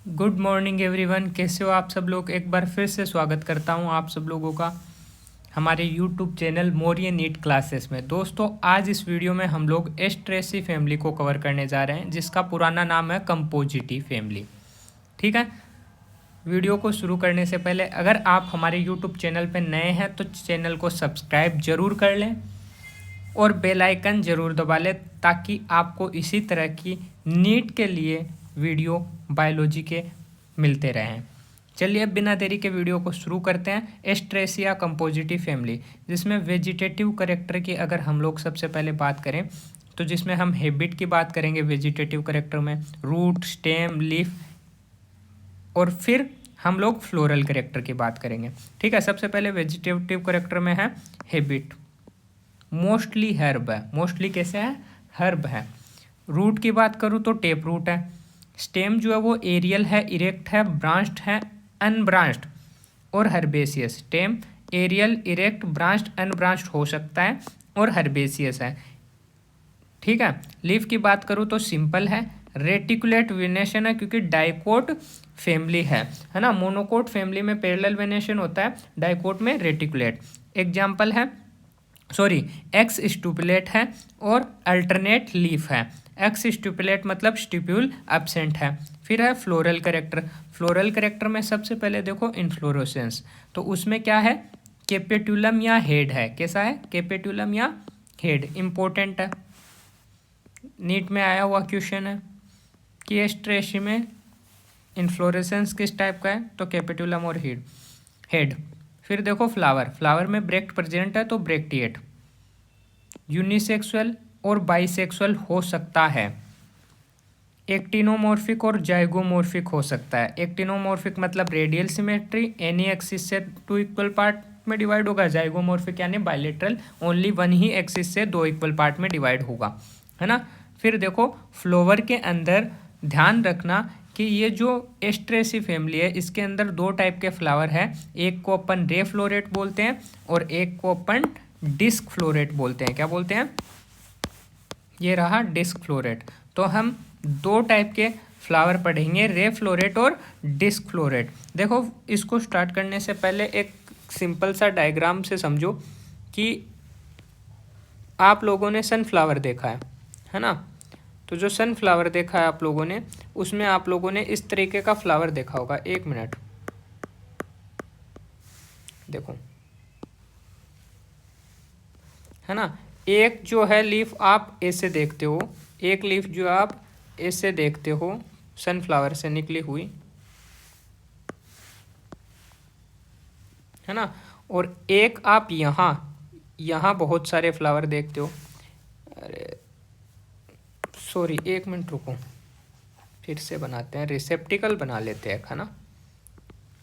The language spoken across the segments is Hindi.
गुड मॉर्निंग एवरीवन, कैसे हो आप सब लोग। एक बार फिर से स्वागत करता हूं आप सब लोगों का हमारे यूट्यूब चैनल मोरियन नीट क्लासेस में। दोस्तों, आज इस वीडियो में हम लोग एस्ट्रेसी फैमिली को कवर करने जा रहे हैं, जिसका पुराना नाम है कंपोजिटी फैमिली। ठीक है। वीडियो को शुरू करने से पहले अगर आप हमारे यूट्यूब चैनल पर नए हैं तो चैनल को सब्सक्राइब जरूर कर लें और बेल आइकन ज़रूर दबा लें, ताकि आपको इसी तरह की नीट के लिए वीडियो बायोलॉजी के मिलते रहें। चलिए अब बिना देरी के वीडियो को शुरू करते हैं। एस्ट्रेसिया कंपोजिटी फैमिली, जिसमें वेजिटेटिव करेक्टर की अगर हम लोग सबसे पहले बात करें तो जिसमें हम हैबिट की बात करेंगे वेजिटेटिव करेक्टर में, रूट, स्टेम, लीफ, और फिर हम लोग फ्लोरल करेक्टर की बात करेंगे। ठीक है। सबसे पहले वेजिटेटिव करेक्टर में है हैबिट, मोस्टली हर्ब है। मोस्टली कैसे है? हर्ब है। रूट की बात करूँ तो टेप रूट है। स्टेम जो है वो एरियल है, इरेक्ट है, ब्रांच्ड है, अनब्रांच्ड और herbaceous. Stem aerial, erect, branched, unbranched हो सकता है और हर्बेसियस है। ठीक है। लीफ की बात करूँ तो सिंपल है, रेटिकुलेट वेनेशन है क्योंकि डाइकोट फैमिली है ना। मोनोकोट फैमिली में पैरेलल वेनेशन होता है, डाइकोट में रेटिकुलेट। एग्जाम्पल है, सॉरी, एक्स स्टुपुलेट है और अल्टरनेट लीफ है। एक्स स्टुपुलेट मतलब स्टिप्यूल एब्सेंट है। फिर है फ्लोरल करेक्टर। फ्लोरल करेक्टर में सबसे पहले देखो इन्फ्लोरेसेंस, तो उसमें क्या है? कैपेटुलम या हेड है। कैसा है? कैपेटुलम या हेड। इम्पोर्टेंट है, नीट में आया हुआ क्वेश्चन है कि एस्ट्रेसी में इन्फ्लोरेसेंस किस टाइप का है, तो कैपेटुलम और हेड। फिर देखो फ्लावर, फ्लावर में ब्रेक्ट प्रेजेंट है तो ब्रेक्टिएट। यूनिसेक्सुअल और बाइसेक्सुअल हो सकता है। एक्टिनोमॉर्फिक और जाइगोमॉर्फिक हो सकता है। एक्टिनोमॉर्फिक मतलब रेडियल सिमेट्री, एनी एक्सिस से 2 इक्वल पार्ट में डिवाइड होगा। जाइगोमॉर्फिक यानी बाइलेटरल, ओनली 1 ही एक्सिस से 2 इक्वल पार्ट में डिवाइड होगा, है ना। फिर देखो फ्लोवर के अंदर ध्यान रखना कि ये जो एस्ट्रेसी फैमिली है इसके अंदर 2 टाइप के फ्लावर है। एक को अपन रे फ्लोरेट बोलते हैं और एक को अपन डिस्क फ्लोरेट बोलते हैं। क्या बोलते हैं? ये रहा डिस्क फ्लोरेट। तो हम 2 टाइप के फ्लावर पढ़ेंगे, रे फ्लोरेट और डिस्क फ्लोरेट। देखो, इसको स्टार्ट करने से पहले एक सिंपल सा डायग्राम से समझो कि आप लोगों ने सनफ्लावर देखा है ना। तो जो सनफ्लावर देखा है आप लोगों ने, उसमें आप लोगों ने इस तरीके का फ्लावर देखा होगा। 1 मिनट देखो, है ना। एक जो है लीफ आप ऐसे देखते हो, एक लीफ जो आप ऐसे देखते हो सनफ्लावर से निकली हुई, है ना। और एक आप यहाँ बहुत सारे फ्लावर देखते हो। अरे सॉरी, 1 मिनट रुको, फिर से बनाते हैं, रिसेप्टिकल बना लेते हैं, है ना।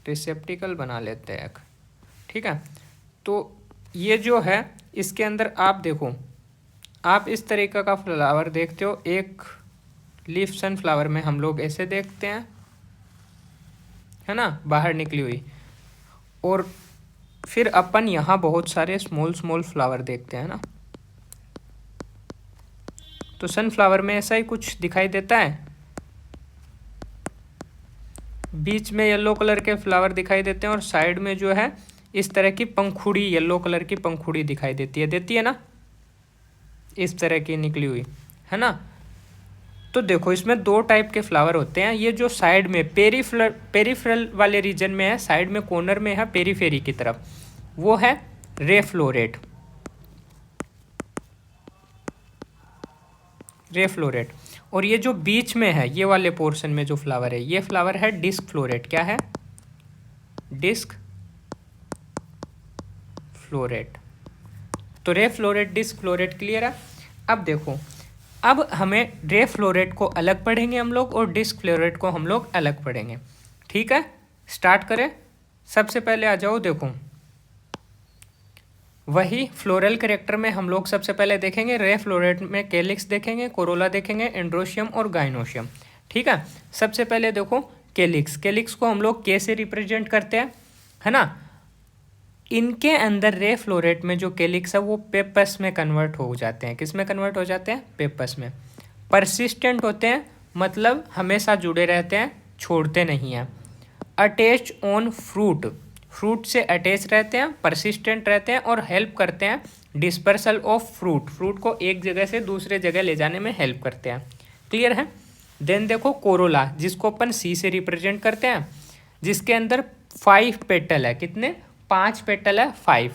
रिसेप्टिकल बना लेते हैं, ठीक है। तो ये जो है इसके अंदर आप देखो, आप इस तरीके का फ्लावर देखते हो। एक लीफ सनफ्लावर में हम लोग ऐसे देखते हैं, है ना, बाहर निकली हुई। और फिर अपन यहाँ बहुत सारे स्मॉल स्मॉल फ्लावर देखते हैं ना। तो सनफ्लावर में ऐसा ही कुछ दिखाई देता है। बीच में येलो कलर के फ्लावर दिखाई देते हैं और साइड में जो है इस तरह की पंखुड़ी, येलो कलर की पंखुड़ी दिखाई देती है ना, इस तरह की निकली हुई, है ना। तो देखो, इसमें 2 टाइप के फ्लावर होते हैं। ये जो साइड में पेरिफेरल वाले रीजन में है, साइड में कॉर्नर में है पेरीफेरी की तरफ, वो है रे फ्लोरेट। रे फ्लोरेट। और ये जो बीच में है, ये वाले पोर्शन में जो फ्लावर है, ये फ्लावर है डिस्क फ्लोरेट। क्या है? Disc floret. तो ray flow rate, disc floret, clear है। अब देखो, अब हमें रे फ्लोरेट को अलग पढ़ेंगे हम लोग और डिस्क फ्लोरेट को हम लोग अलग पढ़ेंगे। ठीक है, स्टार्ट करें। सबसे पहले आ जाओ, देखो वही फ्लोरल करेक्टर में हम लोग सबसे पहले देखेंगे रे फ्लोरेट में कैलिक्स देखेंगे, कोरोला देखेंगे, एंड्रोशियम और गाइनोशियम। ठीक है। सबसे पहले देखो कैलिक्स। कैलिक्स को हम लोग कैसे रिप्रेजेंट करते हैं, है ना। इनके अंदर रे फ्लोरेट में जो कैलिक्स है वो पेपस में कन्वर्ट हो जाते हैं। किस में कन्वर्ट हो जाते हैं? पेपस में। परसिस्टेंट होते हैं, मतलब हमेशा जुड़े रहते हैं, छोड़ते नहीं हैं। अटैच ऑन फ्रूट, फ्रूट से अटैच रहते हैं, परसिस्टेंट रहते हैं और हेल्प करते हैं डिस्पर्सल ऑफ फ्रूट, फ्रूट को एक जगह से दूसरे जगह ले जाने में हेल्प करते हैं। क्लियर है। देन देखो कोरोला, जिसको अपन सी से रिप्रेजेंट करते हैं, जिसके अंदर 5 पेटल है। कितने? 5 पेटल है, 5,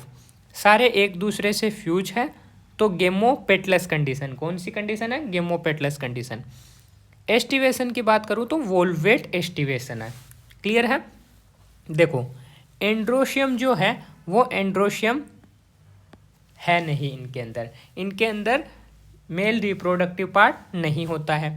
सारे एक दूसरे से फ्यूज है, तो गेमोपेटलस कंडीशन। कौन सी कंडीशन है? Gamopetalous condition. एस्टिवेशन की बात करूँ तो वोल्वेट एस्टिवेशन है। क्लियर है। देखो एंड्रोशियम जो है वो एंड्रोशियम है नहीं इनके अंदर मेल रिप्रोडक्टिव पार्ट नहीं होता है।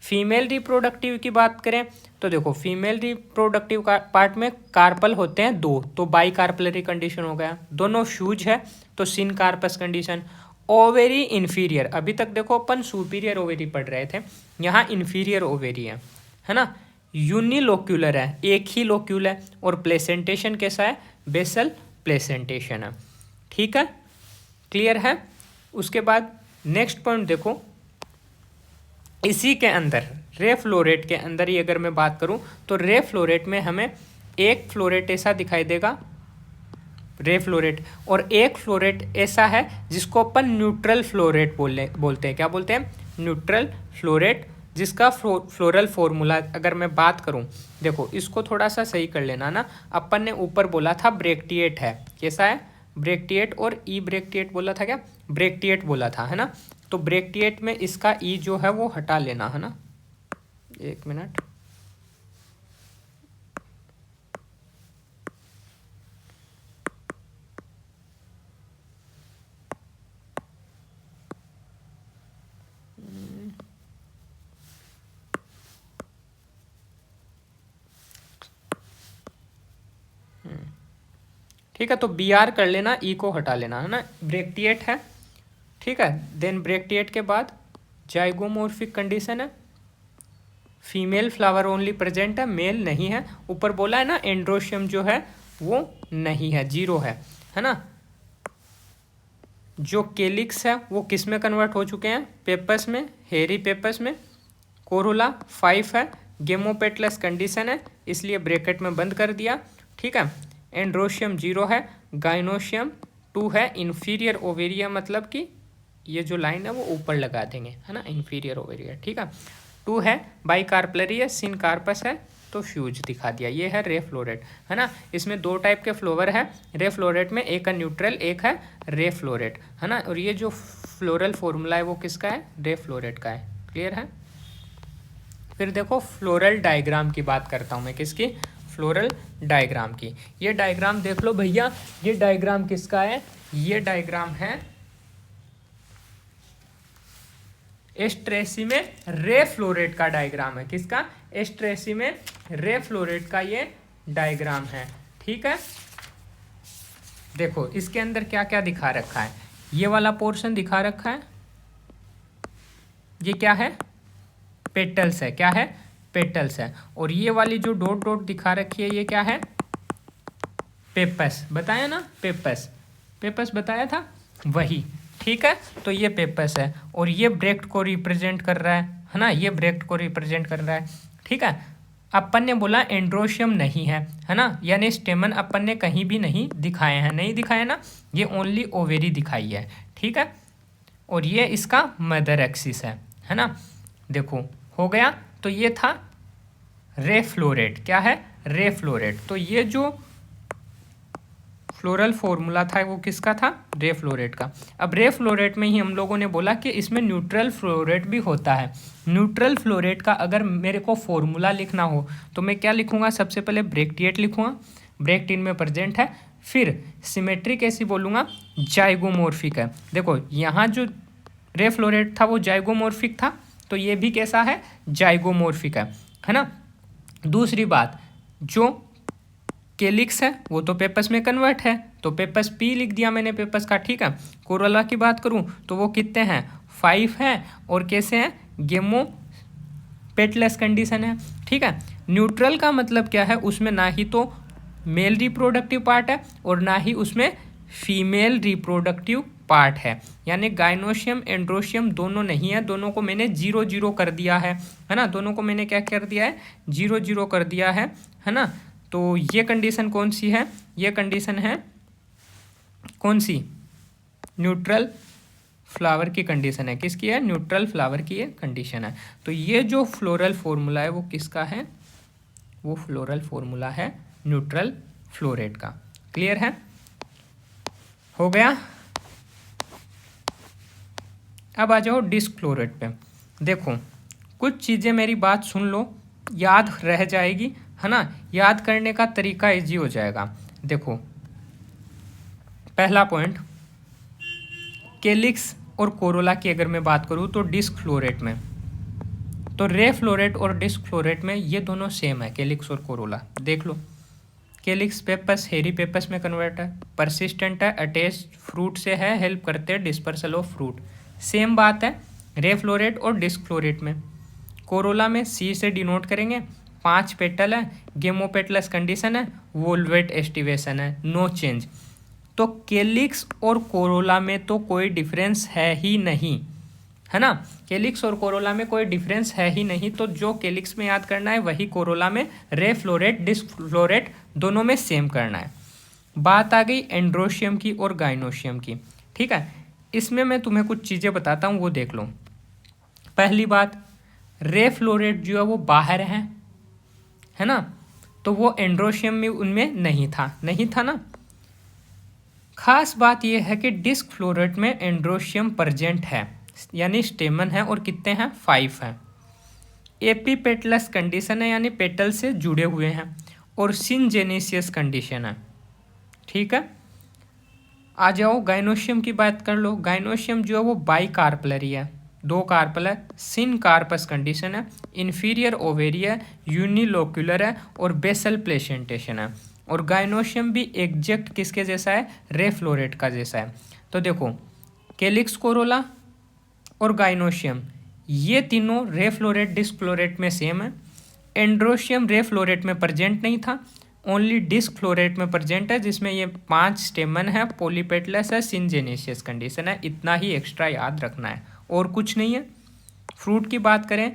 फीमेल रिप्रोडक्टिव की बात करें तो देखो फीमेल रिप्रोडक्टिव पार्ट में कार्पल होते हैं 2, तो बाई कार्पलरी कंडीशन हो गया। दोनों फ्यूज है तो सिन कार्पस कंडीशन। ओवेरी इन्फीरियर, अभी तक देखो अपन सुपीरियर ओवेरी पढ़ रहे थे, यहाँ इन्फीरियर ओवेरी है ना। यूनिलोक्यूलर है, एक ही लोक्यूल है, और प्लेसेंटेशन कैसा है? बेसल प्लेसेंटेशन है। ठीक है, क्लियर है। उसके बाद नेक्स्ट पॉइंट देखो, इसी के अंदर रे फ्लोरेट के अंदर ही अगर मैं बात करूं तो रे फ्लोरेट में हमें एक फ्लोरेट ऐसा दिखाई देगा, रे फ्लोरेट, और एक फ्लोरेट ऐसा है जिसको अपन न्यूट्रल फ्लोरेट बोलते हैं। क्या बोलते हैं? न्यूट्रल फ्लोरेट, जिसका फ्लोरल फॉर्मूला अगर मैं बात करूं, देखो इसको थोड़ा सा सही कर लेना ना। अपन ने ऊपर बोला था ब्रेक्टिएट है, कैसा है? ब्रेक्टिएट, और ई ब्रेक्टिएट बोला था क्या? ब्रेक्टिएट बोला था, है ना। तो ब्रेक्टिएट में इसका ई जो है वो हटा लेना, है ना। एक मिनट, ठीक है। तो बी आर कर लेना, ई को हटा लेना, है ना। ब्रेक्टिएट है, ठीक है। देन ब्रेक्टिएट के बाद जाइगोमॉर्फिक कंडीशन है, फीमेल फ्लावर ओनली प्रेजेंट है, मेल नहीं है। ऊपर बोला है ना एंड्रोशियम जो है वो नहीं है, 0 है ना। जो केलिक्स है वो किस में कन्वर्ट हो चुके हैं? पेपस में, हेरी पेपस में। कोरोला 5 है, गेमोपेटलस कंडीशन है, इसलिए ब्रैकेट में बंद कर दिया, ठीक है। एंड्रोशियम 0 है, गाइनोशियम 2 है, इन्फीरियर ओवेरिया, मतलब कि ये जो लाइन है वो ऊपर लगा देंगे, है ना, इन्फीरियर ओवेरिया, ठीक है। 2 है, बाइकार्पलरी है, सिन कार्पस है, तो फ्यूज दिखा दिया। ये है रे फ्लोरेट, है ना। इसमें 2 टाइप के फ्लोवर है रे फ्लोरेट में, एक है न्यूट्रल, एक है रे फ्लोरेट, है ना। और ये जो फ्लोरल फॉर्मूला है वो किसका है? रे फ्लोरेट का है। क्लियर है। फिर देखो फ्लोरल डायग्राम की बात करता हूँ मैं, किसकी? फ्लोरल डायग्राम की। ये डायग्राम देख लो भैया, ये डायग्राम किसका है? ये डायग्राम है एस्ट्रेसी में रे फ्लोरेट का डायग्राम है। किसका? एस्ट्रेसी में रे फ्लोरेट का ये डायग्राम है, ठीक है। देखो इसके अंदर क्या क्या दिखा रखा है। ये वाला पोर्शन दिखा रखा है, ये क्या है? पेटल्स है। क्या है? पेटल्स है। और ये वाली जो डॉट डॉट दिखा रखी है ये क्या है? पेपस। बताया ना, पेपस, पेपस बताया था, वही, ठीक है। तो ये पेपस है और ये ब्रैक्ट को रिप्रेजेंट कर रहा है ना, ये ब्रैक्ट को रिप्रेजेंट कर रहा है, ठीक है। अपन ने बोला एंड्रोशियम नहीं है ना, यानी स्टेमन अपन ने कहीं भी नहीं दिखाए हैं, नहीं दिखाए ना, ये ओनली ओवेरी दिखाई है, ठीक है। और ये इसका मदर एक्सिस है ना। देखो हो गया। तो ये था रे फ्लोरेट। क्या है? रे फ्लोरेट। तो ये जो फ्लोरल फॉर्मूला था वो किसका था? रे फ्लोरेट का। अब रे फ्लोरेट में ही हम लोगों ने बोला कि इसमें न्यूट्रल फ्लोरेट भी होता है। न्यूट्रल फ्लोरेट का अगर मेरे को फॉर्मूला लिखना हो तो मैं क्या लिखूंगा? सबसे पहले ब्रैक्टिएट लिखूंगा, ब्रैक्ट इनमें प्रेजेंट है। फिर सिमेट्री कैसी बोलूँगा? जाइगोमॉर्फिक है। देखो यहाँ जो रे फ्लोरेट था वो जाइगोमॉर्फिक था, तो ये भी कैसा है? जाइगोमॉर्फिक है ना। दूसरी बात, जो केलिक्स है वो तो पेपस में कन्वर्ट है, तो पेपस पी लिख दिया मैंने पेपस का, ठीक है। कोरोला की बात करूं तो वो कितने हैं? 5 है, और कैसे हैं? गेमो पेटलेस कंडीशन है, ठीक है। न्यूट्रल का मतलब क्या है? उसमें ना ही तो मेल रिप्रोडक्टिव पार्ट है और ना ही उसमें फीमेल रिप्रोडक्टिव पार्ट है, यानी गाइनोशियम एंड्रोशियम दोनों नहीं है, दोनों को मैंने 0 0 कर दिया है ना, दोनों को मैंने क्या कर दिया है, 0 0 कर दिया है ना। तो ये कंडीशन कौन सी है, ये कंडीशन है कौन सी, न्यूट्रल फ्लावर की कंडीशन है, किसकी है, न्यूट्रल फ्लावर की ये कंडीशन है। तो ये जो फ्लोरल फॉर्मूला है वो किसका है, वो फ्लोरल फॉर्मूला है न्यूट्रल फ्लोरेट का। क्लियर है, हो गया। अब आ जाओ डिस्क फ्लोरेट पे। देखो कुछ चीज़ें मेरी बात सुन लो, याद रह जाएगी है ना, याद करने का तरीका इजी हो जाएगा। देखो पहला पॉइंट, केलिक्स और कोरोला की अगर मैं बात करूँ तो डिस्क फ्लोरेट में, तो रे फ्लोरेट और डिस्क फ्लोरेट में ये दोनों सेम है, केलिक्स और कोरोला। देख लो, केलिक्स पेपस हेरी पेपस में कन्वर्ट है, परसिस्टेंट है, अटैच फ्रूट से है, हेल्प करते हैं डिस्पर्सल ऑफ फ्रूट। सेम बात है रे फ्लोरेट और डिस्क फ्लोरेट में। कोरोला में सी से डिनोट करेंगे, 5 पेटल है, गेमोपेटलस कंडीशन है, वोल्वेट एस्टिवेशन है, नो चेंज। तो केलिक्स और कोरोला में तो कोई डिफरेंस है ही नहीं, है ना, केलिक्स और कोरोला में कोई डिफरेंस है ही नहीं। तो जो केलिक्स में याद करना है वही कोरोला में, रे फ्लोरेट डिस्क फ्लोरेट दोनों में सेम करना है। बात आ गई एंड्रोशियम की और गाइनोशियम की, ठीक है। इसमें मैं तुम्हें कुछ चीज़ें बताता हूँ, वो देख लो। पहली बात, रे फ्लोरेट जो है वो बाहर है ना, तो वो एंड्रोशियम में उनमें नहीं था ना। खास बात यह है कि डिस्क फ्लोरेट में एंड्रोशियम प्रेजेंट है, यानी स्टेमन है, और कितने हैं, 5 हैं। एपीपेटलस कंडीशन है, यानी पेटल से जुड़े हुए हैं, और सिनजेनेसियस कंडीशन है, ठीक है। आ जाओ गाइनोशियम की बात कर लो। गाइनोशियम जो है वो बाई कार्पलरी है, 2 कार्पल है, सिन कार्पस कंडीशन है, इन्फीरियर ओवेरी है, यूनिलोक्यूलर है, और बेसल प्लेसेंटेशन है। और गाइनोशियम भी एग्जैक्ट किसके जैसा है, रे फ्लोरेट का जैसा है। तो देखो केलिक्स कोरोला और गाइनोशियम ये तीनों रे फ्लोरेट डिस्क फ्लोरेट में सेम है। एंड्रोशियम रे फ्लोरेट में प्रेजेंट नहीं था, ओनली डिस्क फ्लोरेट में प्रेजेंट है, जिसमें ये 5 स्टेमन है, पॉलीपेटलस है, सिनजेनेसियस कंडीशन है। इतना ही एक्स्ट्रा याद रखना है और कुछ नहीं है। फ्रूट की बात करें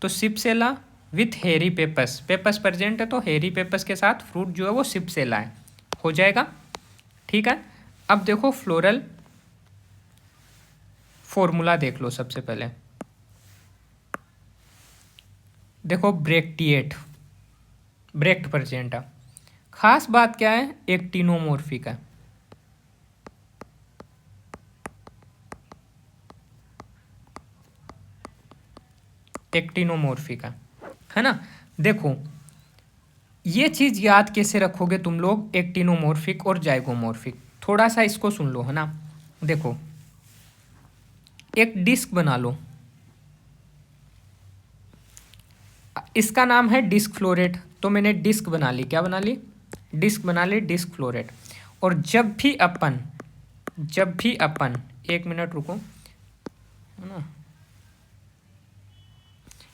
तो सिप्सेला विथ हेरी पेपस, पेपस प्रेजेंट है तो हेरी पेपस के साथ फ्रूट जो है वो सिप्सेला है, हो जाएगा, ठीक है। अब देखो फ्लोरल फॉर्मूला देख लो। सबसे पहले देखो ब्रेक्टिएट, ब्रेक्ट प्रेजेंट है। खास बात क्या है, एक्टिनोमॉर्फिक है, एक्टिनोमॉर्फिक है ना। देखो ये चीज याद कैसे रखोगे तुम लोग, एक्टिनोमॉर्फिक और जाइगोमॉर्फिक, थोड़ा सा इसको सुन लो, है ना। देखो एक डिस्क बना लो, इसका नाम है डिस्क फ्लोरेट, तो मैंने डिस्क बना ली, क्या बना ली, डिस्क बना ली, डिस्क फ्लोरेट। और जब भी अपन 1 मिनट रुको, है ना,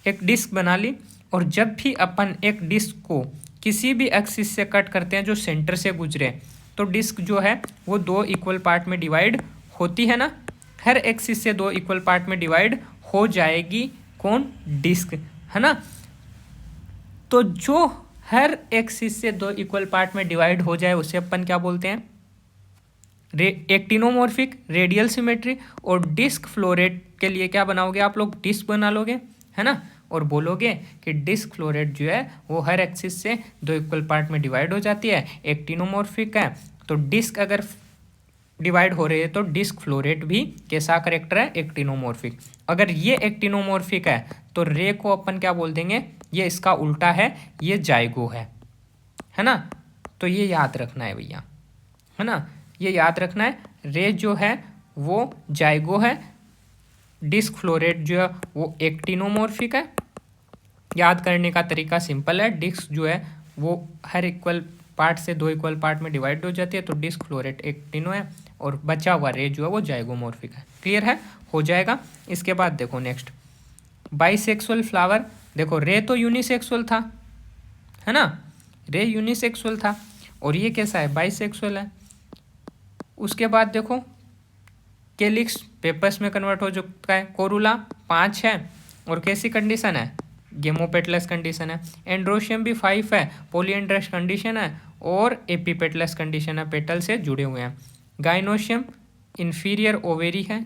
एक डिस्क बना ली, और जब भी अपन एक डिस्क को किसी भी एक्सिस से कट करते हैं जो सेंटर से गुजरे, तो डिस्क जो है वो 2 इक्वल पार्ट में डिवाइड होती है ना, हर एक्सिस से 2 इक्वल पार्ट में डिवाइड हो जाएगी, कौन, डिस्क, है ना। तो जो हर एक्सिस से 2 इक्वल पार्ट में डिवाइड हो जाए उसे अपन क्या बोलते हैं, एक्टिनोमॉर्फिक, रेडियल सिमेट्री। और डिस्क फ्लोरेट के लिए क्या बनाओगे आप लोग, डिस्क बना लोगे, है ना, और बोलोगे कि डिस्क फ्लोरेट जो है वो हर एक्सिस से 2 इक्वल पार्ट में डिवाइड हो जाती है, एक्टिनोमॉर्फिक है। तो डिस्क अगर डिवाइड हो रही है तो डिस्क फ्लोरेट भी कैसा करेक्टर है, एक्टिनोमॉर्फिक। अगर ये एक्टिनोमॉर्फिक है तो रे को अपन क्या बोल देंगे, ये इसका उल्टा है, ये जाइगो है ना। तो ये याद रखना है भैया, है ना, ये याद रखना है। रे जो है वो जाइगो है, डिस्क फ्लोरेट जो है वो एक्टिनोमॉर्फिक है। याद करने का तरीका सिंपल है, डिस्क जो है वो हर इक्वल पार्ट से 2 इक्वल पार्ट में डिवाइड हो जाती है, तो डिस्क फ्लोरेट एक्टिनो है, और बचा हुआ रे जो है वो जाइगोमॉर्फिक है। क्लियर है, हो जाएगा। इसके बाद देखो नेक्स्ट, बाइसेक्सुअल फ्लावर। देखो रे तो यूनिसेक्सुअल था, है ना, रे यूनिसेक्सुअल था, और ये कैसा है, बाइसेक्सुअल है। उसके बाद देखो कैलिक्स पेपस में कन्वर्ट हो चुका है। कोरुला 5 है और कैसी कंडीशन है, गेमोपेटलस कंडीशन है। एंड्रोशियम भी 5 है, पॉलीएंड्रस कंडीशन है और एपीपेटलस कंडीशन है, पेटल से जुड़े हुए हैं। गाइनोशियम इन्फीरियर ओवेरी है,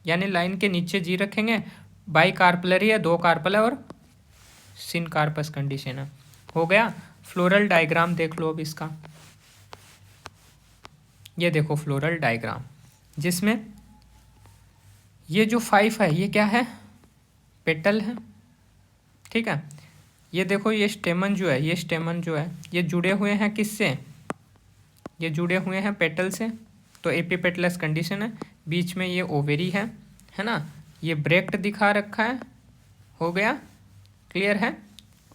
यानी लाइन के नीचे जी रखेंगे। बाई कार्पलरी है, 2 कार्पल है और सिनकार्पस कंडीशन है। हो गया। फ्लोरल डायग्राम देख लो अब इसका, ये देखो फ्लोरल डायग्राम, जिसमें ये जो 5 है ये क्या है, पेटल है, ठीक है। ये देखो ये स्टेमन जो है, ये स्टेमन जो है ये जुड़े हुए हैं किससे, ये जुड़े हुए हैं पेटल से, तो एपीपेटलस कंडीशन है। बीच में ये ओवेरी है ना, ये ब्रेक्ट दिखा रखा हो गया, क्लियर है।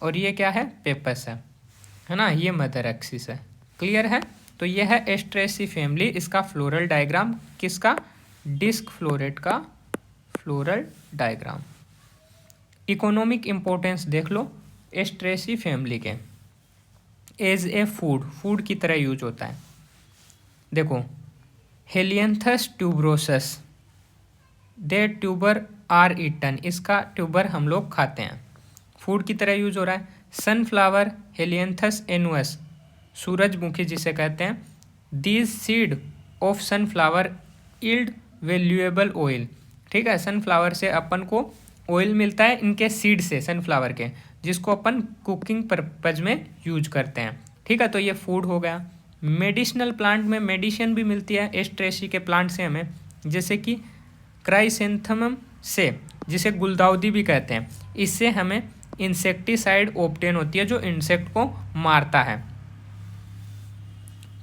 और ये क्या है, पेपस है ना, ये मदर एक्सिस है, क्लियर है। तो ये है एस्ट्रेसी फैमिली, इसका फ्लोरल डायग्राम, किसका, डिस्क फ्लोरेट का फ्लोरल डायग्राम। इकोनॉमिक इंपॉर्टेंस देख लो एस्ट्रेसी फैमिली के, एज ए फूड की तरह यूज होता है। देखो Helianthus tuberosus, they tuber are eaten, इसका ट्यूबर हम लोग खाते हैं, फूड की तरह यूज हो रहा है। सनफ्लावर हेलियंथस एनुअस, सूरजमुखी जिसे कहते हैं, these seed of sunflower yield valuable oil, ठीक है। सनफ्लावर से अपन को ऑयल मिलता है इनके सीड से, सनफ्लावर के, जिसको अपन कुकिंग पर्पज में यूज करते हैं, ठीक है। तो ये फूड हो गया। मेडिसिनल प्लांट में मेडिसिन भी मिलती है एस्ट्रेसी के प्लांट से हमें, जैसे कि क्राइसेंथेमम से, जिसे गुलदाउदी भी कहते हैं, इससे हमें इंसेक्टिसाइड ऑब्टेन होती है जो इंसेक्ट को मारता है,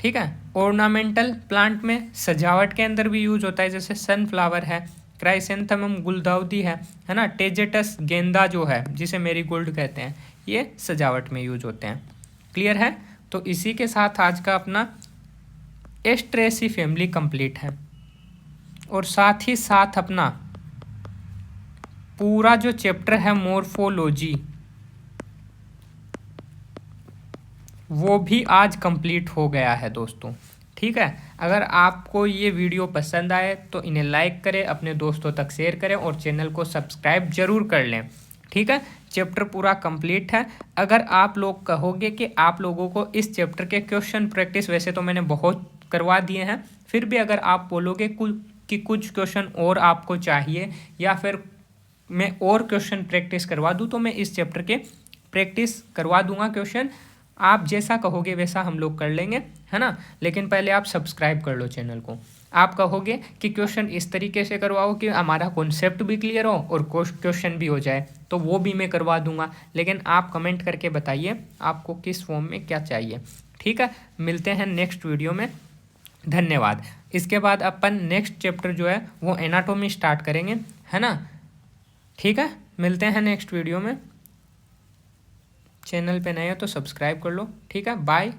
ठीक है। ऑर्नामेंटल प्लांट में सजावट के अंदर भी यूज होता है, जैसे सनफ्लावर है, क्राइसेंथेमम गुलदाउदी है ना, टेजेटस गेंदा जो है जिसे मेरीगोल्ड कहते हैं, ये सजावट में यूज होते हैं, क्लियर है। तो इसी के साथ आज का अपना एस्ट्रेसी फैमिली कंप्लीट है, और साथ ही साथ अपना पूरा जो चैप्टर है मॉर्फोलॉजी वो भी आज कंप्लीट हो गया है दोस्तों, ठीक है। अगर आपको ये वीडियो पसंद आए तो इन्हें लाइक करें, अपने दोस्तों तक शेयर करें और चैनल को सब्सक्राइब जरूर कर लें, ठीक है। चैप्टर पूरा कंप्लीट है। अगर आप लोग कहोगे कि आप लोगों को इस चैप्टर के क्वेश्चन प्रैक्टिस, वैसे तो मैंने बहुत करवा दिए हैं, फिर भी अगर आप बोलोगे कि कुछ क्वेश्चन और आपको चाहिए या फिर मैं और क्वेश्चन प्रैक्टिस करवा दूं, तो मैं इस चैप्टर के प्रैक्टिस करवा दूंगा क्वेश्चन, आप जैसा कहोगे वैसा हम लोग कर लेंगे, है ना। लेकिन पहले आप सब्सक्राइब कर लो चैनल को। आप कहोगे कि क्वेश्चन इस तरीके से करवाओ कि हमारा कॉन्सेप्ट भी क्लियर हो और क्वेश्चन भी हो जाए, तो वो भी मैं करवा दूंगा, लेकिन आप कमेंट करके बताइए आपको किस फॉर्म में क्या चाहिए, ठीक है। मिलते हैं नेक्स्ट वीडियो में, धन्यवाद। इसके बाद अपन नेक्स्ट चैप्टर जो है वो एनाटॉमी स्टार्ट करेंगे, है ना, ठीक है। मिलते हैं नेक्स्ट वीडियो में। चैनल पे नए हो तो सब्सक्राइब कर लो, ठीक है। बाय।